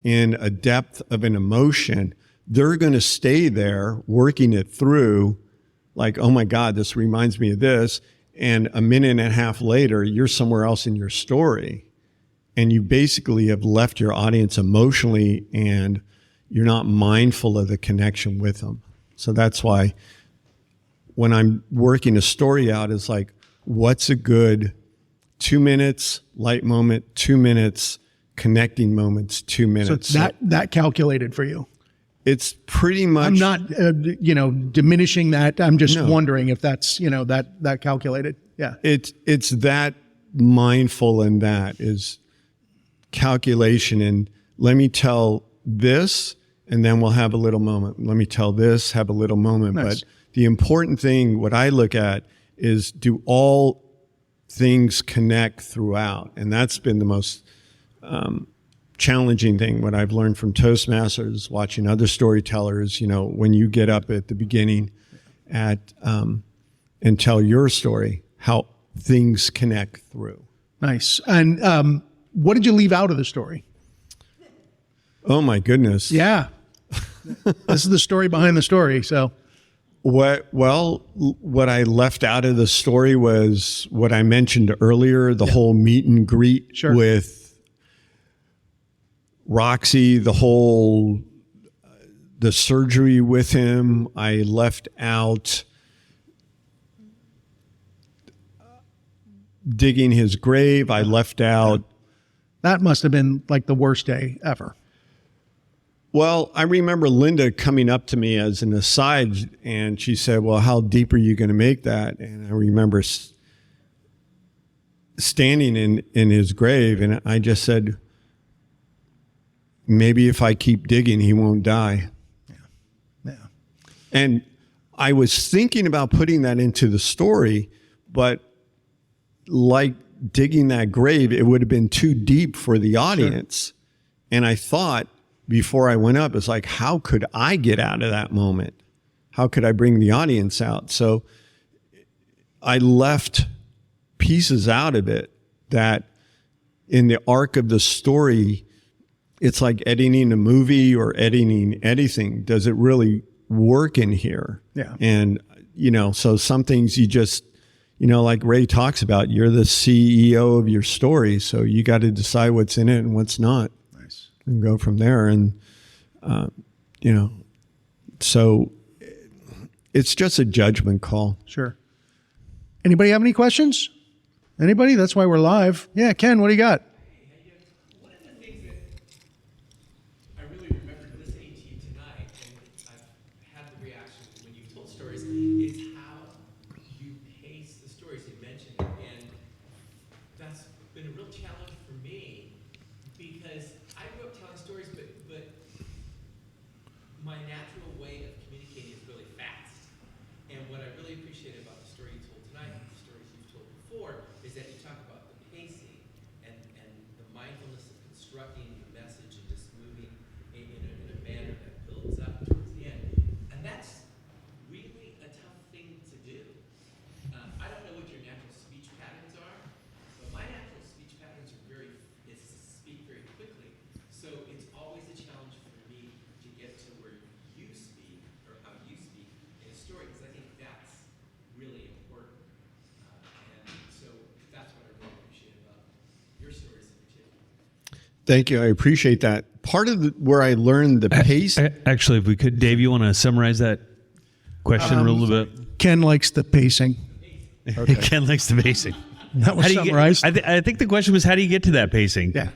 in a depth of an emotion, they're going to stay there working it through like, oh my God, this reminds me of this. And a minute and a half later, you're somewhere else in your story. And you basically have left your audience emotionally and you're not mindful of the connection with them. So that's why when I'm working a story out, it's like, what's a good 2 minutes, light moment, 2 minutes, connecting moments, 2 minutes. So that calculated for you. It's pretty much. I'm not, diminishing that. I'm just wondering if that's, that calculated. Yeah. It's that mindful, and that is calculation. And let me tell this, and then we'll have a little moment. Let me tell this, have a little moment. Nice. But the important thing, what I look at is, do all things connect throughout? And that's been the most challenging thing, what I've learned from Toastmasters, watching other storytellers, when you get up at the beginning and tell your story, how things connect through. Nice. And what did you leave out of the story? Oh my goodness. Yeah. This is the story behind the story. So what I left out of the story was what I mentioned earlier, the whole meet and greet with Roxy, the surgery with him. I left out digging his grave. I left out. That must have been like the worst day ever. Well, I remember Linda coming up to me as an aside, and she said, well, how deep are you going to make that? And I remember standing in his grave, and I just said, maybe if I keep digging, he won't die. Yeah. And I was thinking about putting that into the story, but like digging that grave, it would have been too deep for the audience. Sure. And I thought, before I went up, it's like, how could I get out of that moment? How could I bring the audience out? So I left pieces out of it that in the arc of the story, it's like editing a movie or editing anything. Does it really work in here? Yeah. And, so some things you just, like Ray talks about, you're the CEO of your story. So you got to decide what's in it and what's not. And go from there. And, so it's just a judgment call. Sure. Anybody have any questions? Anybody? That's why we're live. Yeah, Ken, what do you got? One of the things that I really remember listening to you tonight, and I've had the reaction when you've told stories, is how you pace the stories you mentioned. And that's been a real challenge for me, because I grew up telling stories, but my natural way of communicating is really fast. And what I really appreciate about the story you told tonight, and the stories you've told before, is that you talk about the pacing and the mindfulness of constructing the message and just moving in a manner that builds up towards the end. And that's really a tough thing to do. I don't know what your natural speech patterns are, but my natural speech patterns are is to speak very quickly. So it's always a challenge for me to get to where you speak, or how you speak in a story, because I think that's really important. And so that's what I really appreciate about your stories in particular. Thank you. I appreciate that. Part of where I learned the pace. Actually, if we could, Dave, you want to summarize that question a little bit? Ken likes the pacing. Okay. Ken likes the pacing. That was summarized. I think the question was, how do you get to that pacing? Yeah.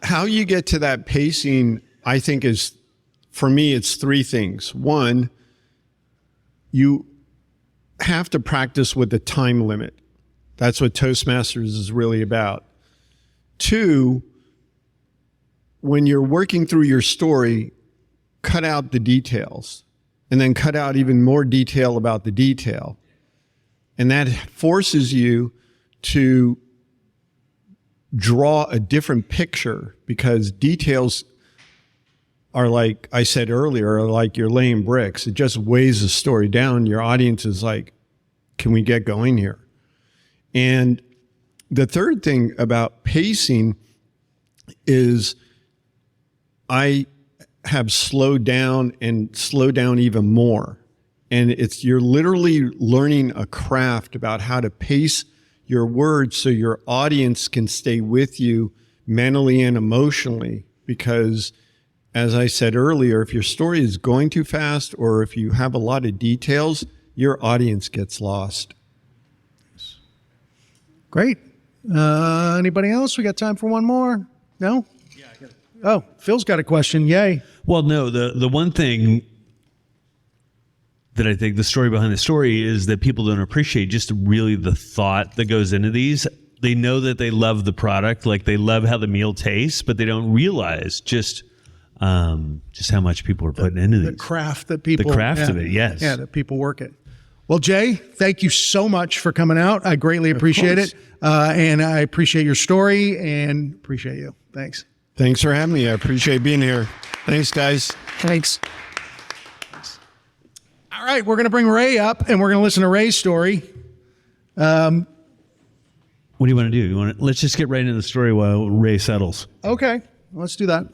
How you get to that pacing, I think, is, for me, it's three things. One, you have to practice with the time limit. That's what Toastmasters is really about. Two, when you're working through your story, cut out the details, and then cut out even more detail about the detail. And that forces you to draw a different picture, because details are, like I said earlier, are like you're laying bricks. It just weighs the story down. Your audience is like, can we get going here? And the third thing about pacing is I have slowed down and slowed down even more. And you're literally learning a craft about how to pace your words so your audience can stay with you mentally and emotionally. Because as I said earlier, if your story is going too fast or if you have a lot of details, your audience gets lost. Great. Anybody else? We got time for one more? No? Yeah, I got it. Oh, Phil's got a question. Yay. Well, no, the one thing that I think the story behind the story is that people don't appreciate just really the thought that goes into these. They know that they love the product, like they love how the meal tastes, but they don't realize just how much people are putting into these. The craft that people... The craft of it, yes. Yeah, that people work it. Well, Jay, thank you so much for coming out. I greatly appreciate it. And I appreciate your story and appreciate you. Thanks. Thanks for having me. I appreciate being here. Thanks, guys. Thanks. All right, we're going to bring Ray up and we're going to listen to Ray's story. What do you want to do? Let's just get right into the story while Ray settles. Okay, let's do that.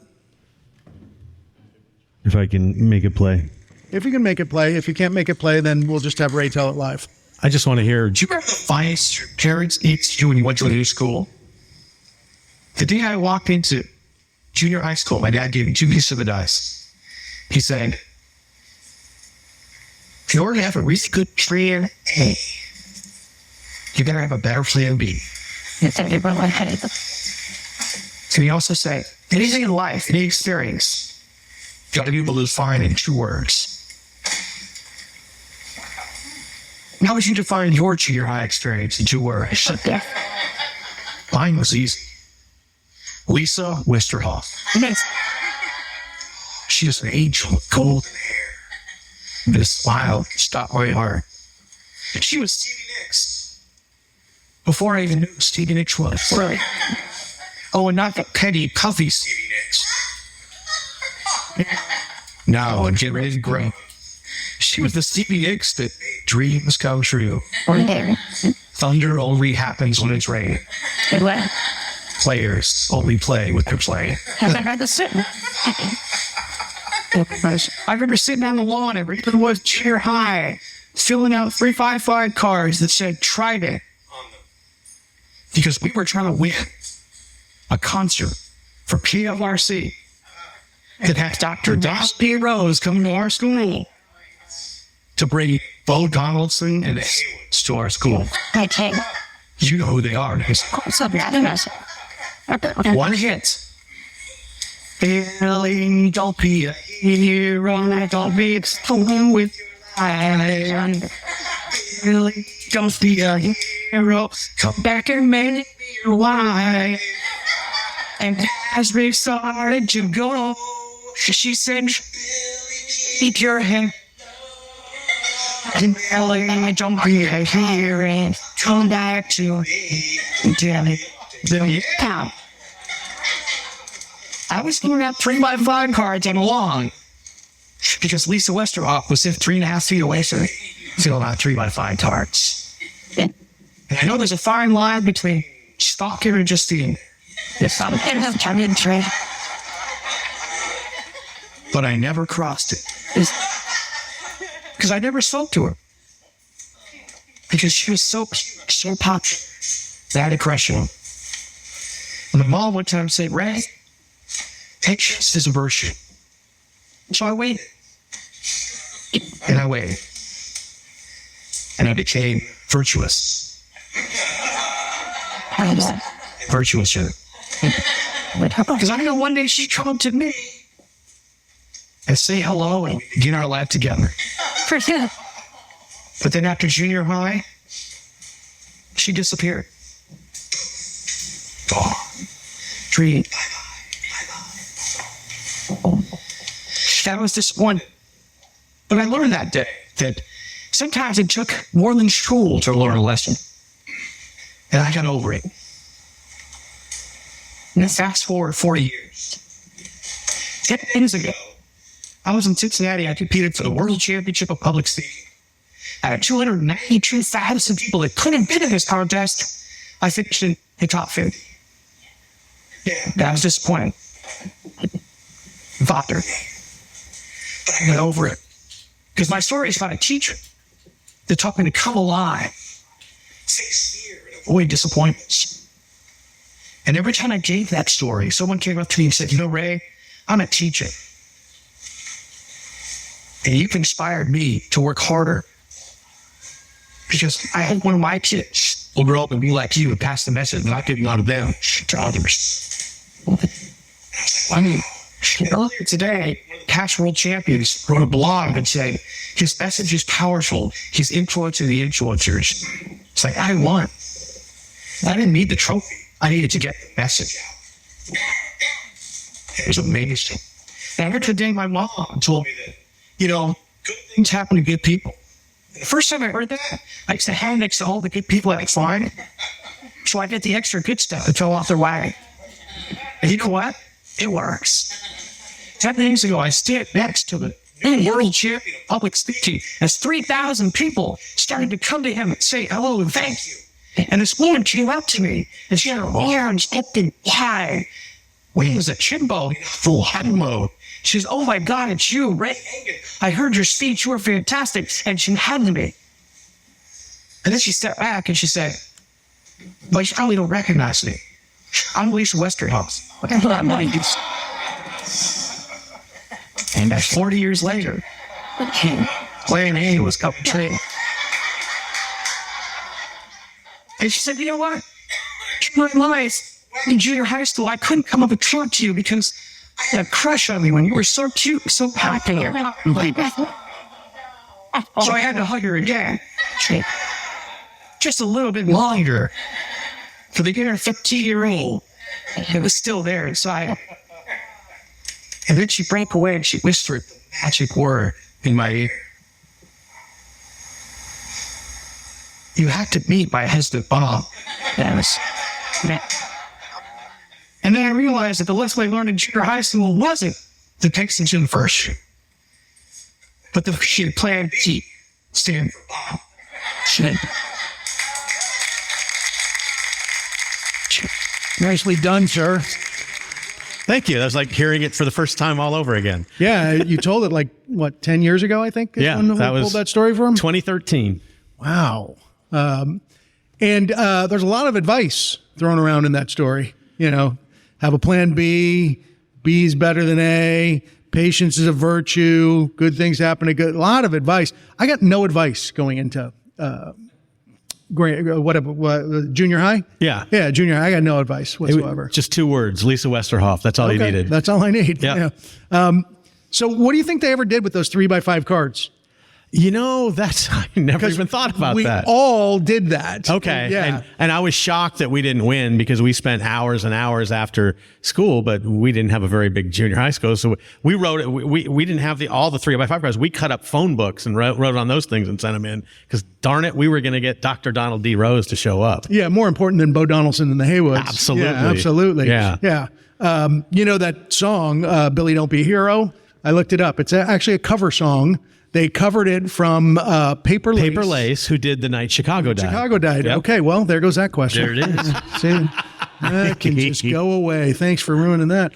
If I can make it play. If you can make it play. If you can't make it play, then we'll just have Ray tell it live. I just want to hear, did you ever find your parents eat you when you went to a new school? The day I walked into junior high school, my dad gave me 2 pieces of the dice. He said, if you order to have a really good plan A, you better have a better plan B. And he also said, anything in life, any experience, you got to be able to define in 2 words. How would you define your junior high experience in 2 words? Mine was easy. Lisa Westerhoff. She is an angel with golden hair. And a smile stopped my heart. And she was Stevie Nicks. Before I even knew who Stevie Nicks was. Right. Oh, and not the petty, puffy Stevie Nicks. Now, get ready to grow. She was the Stevie Nicks that made dreams come true. Thunder only happens when it's raining. Players only play with their play. I remember sitting on the lawn at Rickman Woods Junior High, filling out 355 cards that said Trident on them. Because we were trying to win a concert for PFRC that had Dr. Dusty Rose coming to our school to bring Bo Donaldson and the Haywoods to our school. You know who they are. One hit. Billy, don't be a hero, don't be fooling with your life. Billy, don't be a hero, come back and make me your wife. And as we started to go, she said, keep your head. And Billy, don't be a hero, come back to me. Billy, I was giving out 3x5 cards on the lawn because Lisa Westerhoff was 3.5 feet away from me, filling out 3x5 cards. And I know there's a fine line between stalking and just stealing. But I never crossed it because I never spoke to her because she was so popular. That aggression. And my mom one time said, Ray, patience is a virtue. So I waited. And I waited. And I became virtuous. Virtuous. Because I know one day she'd come up to me and say hello and begin our life together. But then after junior high, she disappeared. Oh, dream. That was just one. But I learned that day that sometimes it took more than school to learn a lesson. And I got over it. And then fast forward 40 years. 10 years ago, I was in Cincinnati. I competed for the World Championship of Public Speaking. Out of 292,000 people that could have been in this contest, I finished in the top 50. Yeah, that was disappointing. bothered me. But I got over it. Because my story is about a teacher that taught me to come alive, face fear, and avoid disappointments. And every time I gave that story, someone came up to me and said, Ray, I'm a teacher. And you've inspired me to work harder. Because I hope one of my kids will grow up and be like you and pass the message that I did out of them to others. I mean, earlier today, past world champions wrote a blog and said, his message is powerful. He's influencing the influencers. It's like, I won. I didn't need the trophy. I needed to get the message out. It was amazing. And here today, my mom told me that, good things happen to good people. And the first time I heard that, I used to hand next to all the good people I find. So I get the extra good stuff that fell off their wagon. And you know what? It works. 10 days ago, I stood next to the new world champion of public speaking as 3,000 people started to come to him and say hello and thank you. And this woman came up to me and she had her arms open wide. It was a chimbo, full head mode. She says, oh my God, it's you, Ray Engan. I heard your speech, you were fantastic. And she hugged me. And then she stepped back and she said, but you probably don't recognize me. I'm Lisa Westerhoff. And 40 years later, Plan A was coming true. And she said, you know what? In my life, in junior high school, I couldn't come up and talk to you because I had a crush on you and you were so cute, so happy. So I had to hug her again. Just a little bit longer. For the inner 15-year-old, it was still there inside. And then she broke away and she whispered the magic word in my ear. You had to meet my husband, Bob. And then I realized that the lesson I learned in junior high school wasn't the Texas University, but the Plan B stand for Bob. Nicely done, sir. Thank you. That was like hearing it for the first time all over again. Yeah, you told it like, 10 years ago, I think? Yeah, when that we was pulled that story from? 2013. Wow. And there's a lot of advice thrown around in that story. Have a plan B. B is better than A. Patience is a virtue. Good things happen to good. A lot of advice. I got no advice going into junior high? Yeah. Yeah, junior high. I got no advice whatsoever. Just 2 words, Lisa Westerhoff. That's all you needed. That's all I need. Yeah. So what do you think they ever did with those 3x5 cards? I never even thought about that. We all did that. Okay. Yeah. And I was shocked that we didn't win because we spent hours and hours after school, but we didn't have a very big junior high school. So we wrote it. We didn't have all the 3x5 cards. We cut up phone books and wrote on those things and sent them in because darn it, we were going to get Dr. Donald D. Rose to show up. Yeah. More important than Bo Donaldson and the Haywoods. Absolutely. Yeah, absolutely. Yeah. Yeah. That song, Billy Don't Be a Hero. I looked it up. It's actually a cover song. They covered it from Paper Lace. Paper Lace, who did The Night Chicago Died. Chicago Died. Yep. Okay, well, there goes that question. There it is. See, that can just go away. Thanks for ruining that.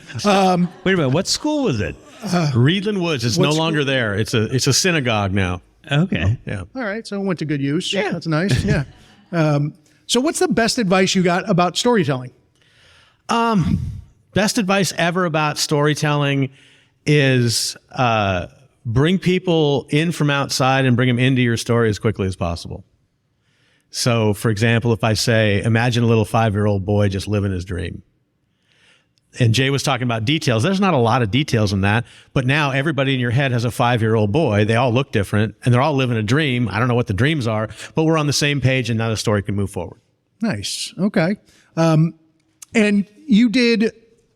Wait a minute. What school was it? Reedland Woods. It's no longer there. It's a synagogue now. Okay. Yeah. All right, so it went to good use. Yeah. That's nice. Yeah. So what's the best advice you got about storytelling? Best advice ever about storytelling is bring people in from outside and bring them into your story as quickly as possible. So, for example, if I say, imagine a little 5-year-old boy just living his dream. And Jay was talking about details. There's not a lot of details in that, but now everybody in your head has a 5-year-old boy. They all look different and they're all living a dream. I don't know what the dreams are, but we're on the same page and now the story can move forward. Nice. Okay. And you did,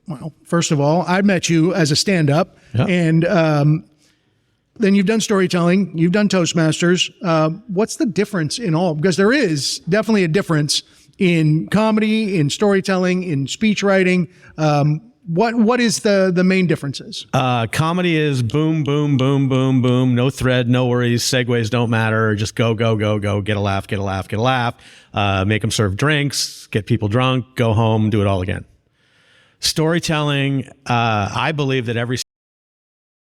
well, first of all, I met you as a stand-up, and then you've done storytelling, you've done Toastmasters. What's the difference in all? Because there is definitely a difference in comedy, in storytelling, in speech writing. What is the main differences? Comedy is boom, boom, boom, boom, boom. No thread, no worries. Segues don't matter. Just go, go, go, go. Get a laugh, get a laugh, get a laugh. Make them serve drinks, get people drunk, go home, do it all again. Storytelling, I believe that every